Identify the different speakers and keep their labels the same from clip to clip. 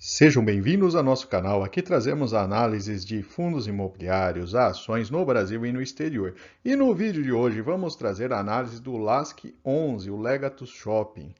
Speaker 1: Sejam bem-vindos ao nosso canal. Aqui trazemos análises de fundos imobiliários, ações no Brasil e no exterior. E no vídeo de hoje vamos trazer a análise do LASK11, o Legatus Shopping.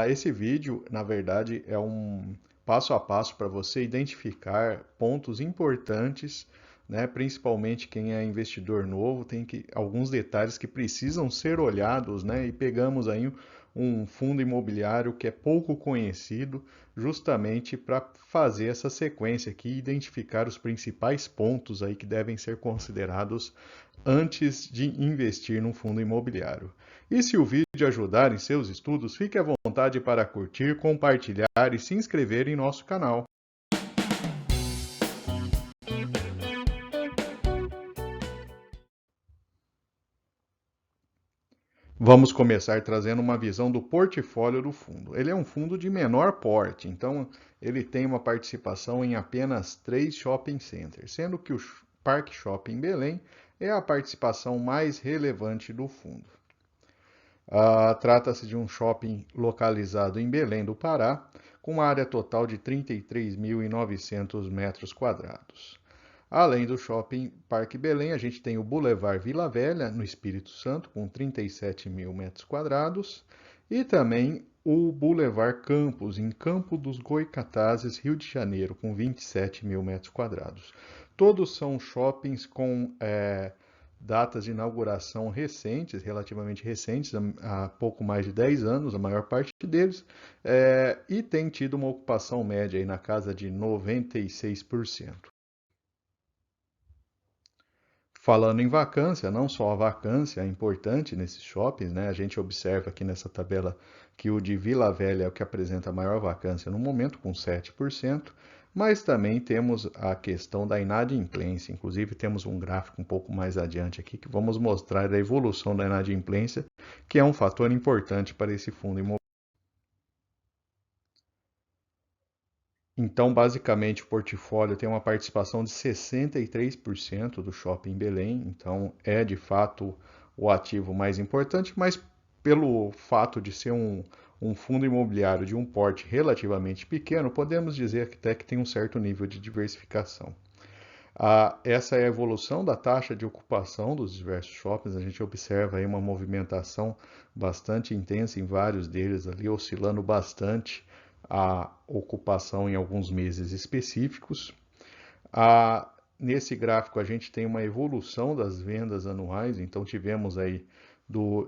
Speaker 1: Esse vídeo, na verdade, é um passo a passo para você identificar pontos importantes, né? Principalmente quem é investidor novo, tem alguns detalhes que precisam ser olhados, né? E pegamos aí um fundo imobiliário que é pouco conhecido, justamente para fazer essa sequência aqui e identificar os principais pontos aí que devem ser considerados antes de investir num fundo imobiliário. E se o vídeo ajudar em seus estudos, fique à vontade para curtir, compartilhar e se inscrever em nosso canal. Vamos começar trazendo uma visão do portfólio do fundo. Ele é um fundo de menor porte, então ele tem uma participação em apenas 3 shopping centers, sendo que o Parque Shopping Belém é a participação mais relevante do fundo. Trata-se de um shopping localizado em Belém do Pará, com uma área total de 33.900 metros quadrados. Além do Shopping Parque Belém, a gente tem o Boulevard Vila Velha, no Espírito Santo, com 37 mil metros quadrados, e também o Boulevard Campos, em Campo dos Goycatazes, Rio de Janeiro, com 27 mil metros quadrados. Todos são shoppings com datas de inauguração recentes, relativamente recentes, há pouco mais de 10 anos, a maior parte deles, e tem tido uma ocupação média aí na casa de 96%. Falando em vacância, não só a vacância é importante nesses shoppings, né? A gente observa aqui nessa tabela que o de Vila Velha é o que apresenta a maior vacância no momento, com 7%, mas também temos a questão da inadimplência. Inclusive, temos um gráfico um pouco mais adiante aqui que vamos mostrar a evolução da inadimplência, que é um fator importante para esse fundo imobiliário. Então, basicamente, o portfólio tem uma participação de 63% do Shopping Belém, então é de fato o ativo mais importante, mas pelo fato de ser um fundo imobiliário de um porte relativamente pequeno, podemos dizer que até que tem um certo nível de diversificação. Essa é a evolução da taxa de ocupação dos diversos shoppings. A gente observa aí uma movimentação bastante intensa em vários deles ali, oscilando bastante a ocupação em alguns meses específicos. Nesse gráfico a gente tem uma evolução das vendas anuais, então tivemos aí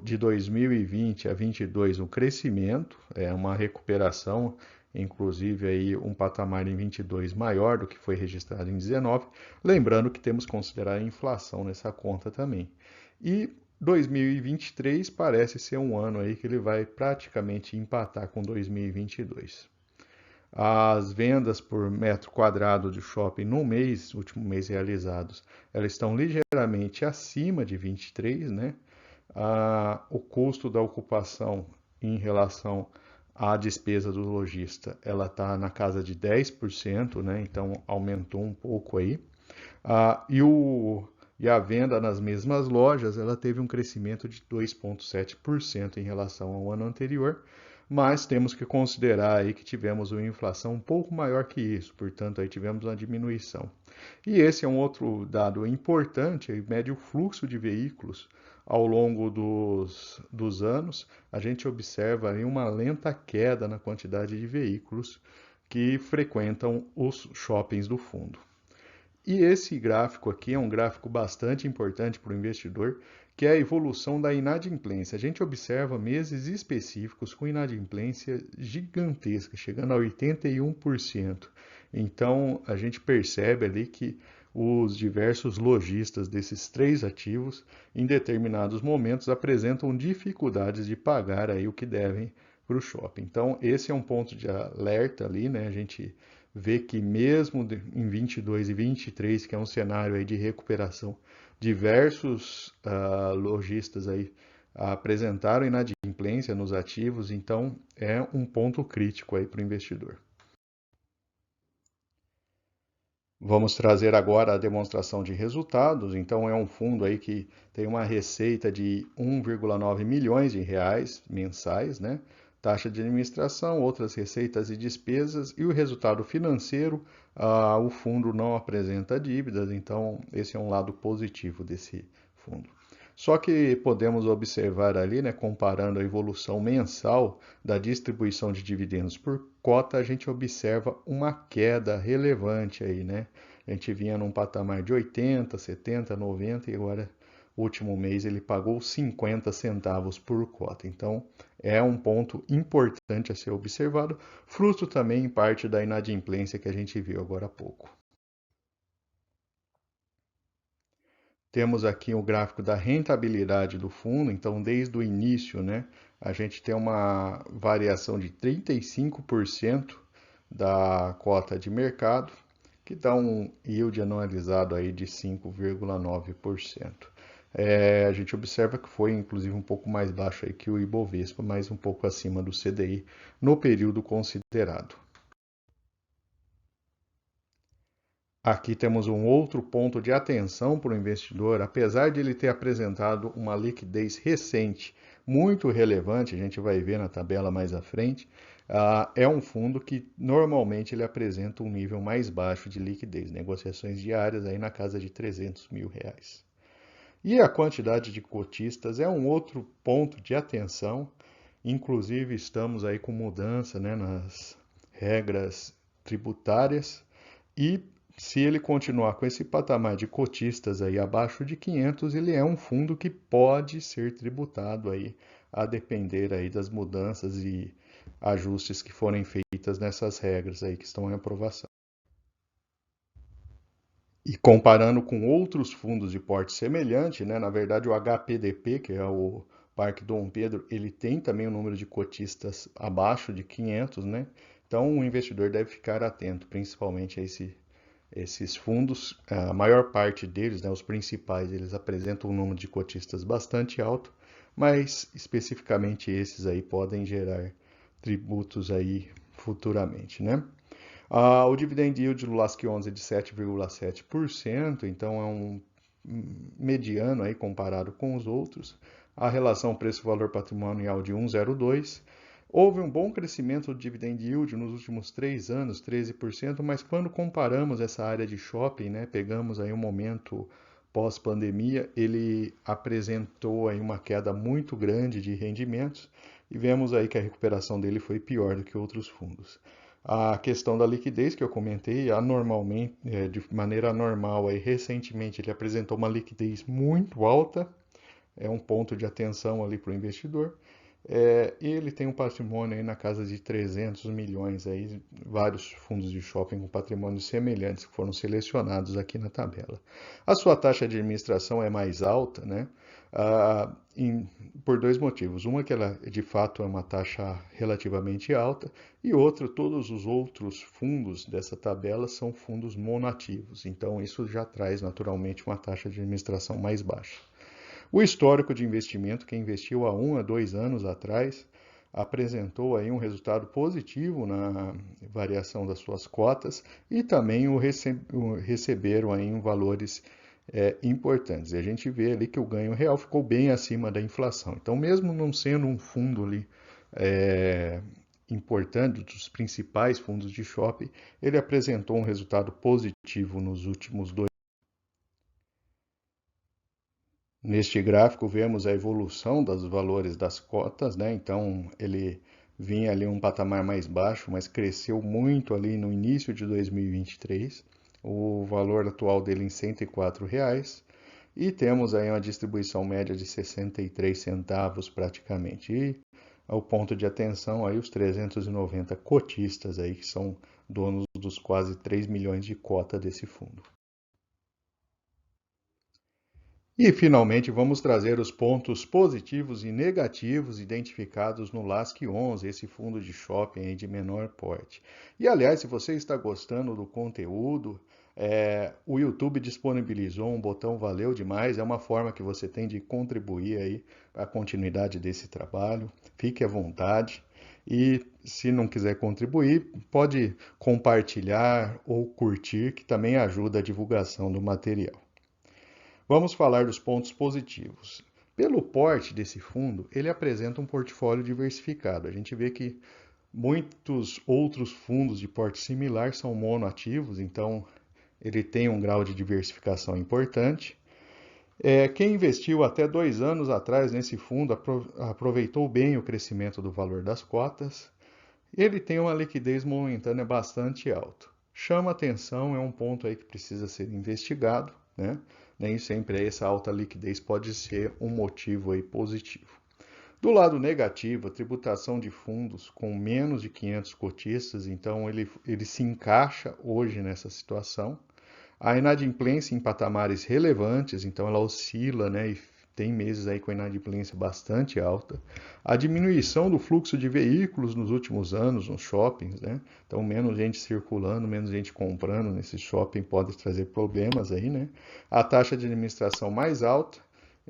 Speaker 1: de 2020 a 2022 um crescimento, uma recuperação, inclusive aí um patamar em 22 maior do que foi registrado em 19, lembrando que temos que considerar a inflação nessa conta também. E 2023 parece ser um ano aí que ele vai praticamente empatar com 2022. As vendas por metro quadrado de shopping no mês, último mês realizados, elas estão ligeiramente acima de 23, né? O custo da ocupação em relação à despesa do lojista, ela está na casa de 10%, né? Então aumentou um pouco aí. E a venda nas mesmas lojas, ela teve um crescimento de 2,7% em relação ao ano anterior, mas temos que considerar aí que tivemos uma inflação um pouco maior que isso, portanto aí tivemos uma diminuição. E esse é um outro dado importante, mede o fluxo de veículos ao longo dos anos. A gente observa aí uma lenta queda na quantidade de veículos que frequentam os shoppings do fundo. E esse gráfico aqui é um gráfico bastante importante para o investidor, que é a evolução da inadimplência. A gente observa meses específicos com inadimplência gigantesca, chegando a 81%. Então, a gente percebe ali que os diversos lojistas desses 3 ativos, em determinados momentos, apresentam dificuldades de pagar aí o que devem para o shopping. Então, esse é um ponto de alerta ali, né? A gente vê que mesmo em 22 e 23, que é um cenário aí de recuperação, diversos lojistas aí apresentaram inadimplência nos ativos, então é um ponto crítico aí para o investidor. Vamos trazer agora a demonstração de resultados. Então é um fundo aí que tem uma receita de 1,9 milhões de reais mensais, né? taxa de administração, outras receitas e despesas e o resultado financeiro, o fundo não apresenta dívidas, então esse é um lado positivo desse fundo. Só que podemos observar ali, né, comparando a evolução mensal da distribuição de dividendos por cota, a gente observa uma queda relevante aí, né? A gente vinha num patamar de 80, 70, 90 e agora, último mês, ele pagou 50 centavos por cota. Então, é um ponto importante a ser observado, fruto também em parte da inadimplência que a gente viu agora há pouco. Temos aqui o gráfico da rentabilidade do fundo, então desde o início, né, a gente tem uma variação de 35% da cota de mercado, que dá um yield anualizado aí de 5,9%. A gente observa que foi inclusive um pouco mais baixo aí que o Ibovespa, mas um pouco acima do CDI no período considerado. Aqui temos um outro ponto de atenção para o investidor, apesar de ele ter apresentado uma liquidez recente muito relevante, a gente vai ver na tabela mais à frente, é um fundo que normalmente ele apresenta um nível mais baixo de liquidez, negociações diárias aí na casa de R$300 mil. E a quantidade de cotistas é um outro ponto de atenção, inclusive estamos aí com mudança, né, nas regras tributárias e se ele continuar com esse patamar de cotistas aí abaixo de 500, ele é um fundo que pode ser tributado aí, a depender aí das mudanças e ajustes que forem feitas nessas regras aí que estão em aprovação. E comparando com outros fundos de porte semelhante, né, na verdade o HPDP, que é o Parque Dom Pedro, ele tem também um número de cotistas abaixo de 500, né? Então o investidor deve ficar atento, principalmente a esses fundos. A maior parte deles, né, os principais, eles apresentam um número de cotistas bastante alto, mas especificamente esses aí podem gerar tributos aí futuramente, né? O dividend yield do LASK11 é de 7,7%, então é um mediano aí comparado com os outros. A relação preço-valor patrimonial de 1,02. Houve um bom crescimento do dividend yield nos últimos 3 anos, 13%, mas quando comparamos essa área de shopping, né, pegamos aí um momento pós-pandemia, ele apresentou aí uma queda muito grande de rendimentos e vemos aí que a recuperação dele foi pior do que outros fundos. A questão da liquidez que eu comentei, anormalmente, de maneira normal, aí, recentemente ele apresentou uma liquidez muito alta, é um ponto de atenção ali para o investidor. E ele tem um patrimônio aí na casa de 300 milhões, aí, vários fundos de shopping com patrimônios semelhantes que foram selecionados aqui na tabela. A sua taxa de administração é mais alta, né? Por dois motivos. Uma que ela de fato é uma taxa relativamente alta e outra, todos os outros fundos dessa tabela são fundos monoativos. Então isso já traz naturalmente uma taxa de administração mais baixa. O histórico de investimento, quem investiu há 1 a 2 anos atrás, apresentou aí um resultado positivo na variação das suas cotas e também receberam aí valores importantes. E a gente vê ali que o ganho real ficou bem acima da inflação. Então, mesmo não sendo um fundo ali importante, dos principais fundos de shopping, ele apresentou um resultado positivo nos últimos 2 anos. Neste gráfico vemos a evolução dos valores das cotas, né? Então ele vinha ali um patamar mais baixo, mas cresceu muito ali no início de 2023. O valor atual dele em R$ 104 e temos aí uma distribuição média de 63 centavos praticamente. E ao ponto de atenção aí os 390 cotistas aí que são donos dos quase 3 milhões de cota desse fundo. E, finalmente, vamos trazer os pontos positivos e negativos identificados no LASK11, esse fundo de shopping de menor porte. E, aliás, se você está gostando do conteúdo, o YouTube disponibilizou um botão Valeu Demais, é uma forma que você tem de contribuir aí para a continuidade desse trabalho. Fique à vontade. E, se não quiser contribuir, pode compartilhar ou curtir, que também ajuda a divulgação do material. Vamos falar dos pontos positivos. Pelo porte desse fundo, ele apresenta um portfólio diversificado. A gente vê que muitos outros fundos de porte similar são monoativos, então ele tem um grau de diversificação importante. Quem investiu até 2 anos atrás nesse fundo aproveitou bem o crescimento do valor das cotas. Ele tem uma liquidez momentânea bastante alta. Chama atenção, é um ponto aí que precisa ser investigado, né? Nem sempre essa alta liquidez pode ser um motivo aí positivo. Do lado negativo, a tributação de fundos com menos de 500 cotistas, então ele se encaixa hoje nessa situação. A inadimplência em patamares relevantes, então ela oscila, né, e tem meses aí com a inadimplência bastante alta. A diminuição do fluxo de veículos nos últimos anos nos shoppings, né? Então menos gente circulando, menos gente comprando nesse shopping pode trazer problemas aí, né? A taxa de administração mais alta,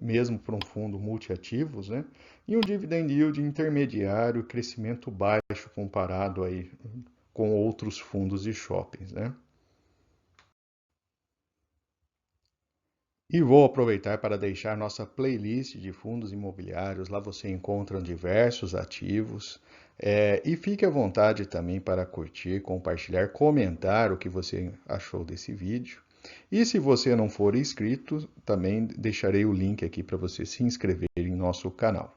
Speaker 1: mesmo para um fundo multiativos, né? E um dividend yield intermediário, crescimento baixo comparado aí com outros fundos de shoppings, né? E vou aproveitar para deixar nossa playlist de fundos imobiliários. Lá você encontra diversos ativos. E fique à vontade também para curtir, compartilhar, comentar o que você achou desse vídeo. E se você não for inscrito, também deixarei o link aqui para você se inscrever em nosso canal.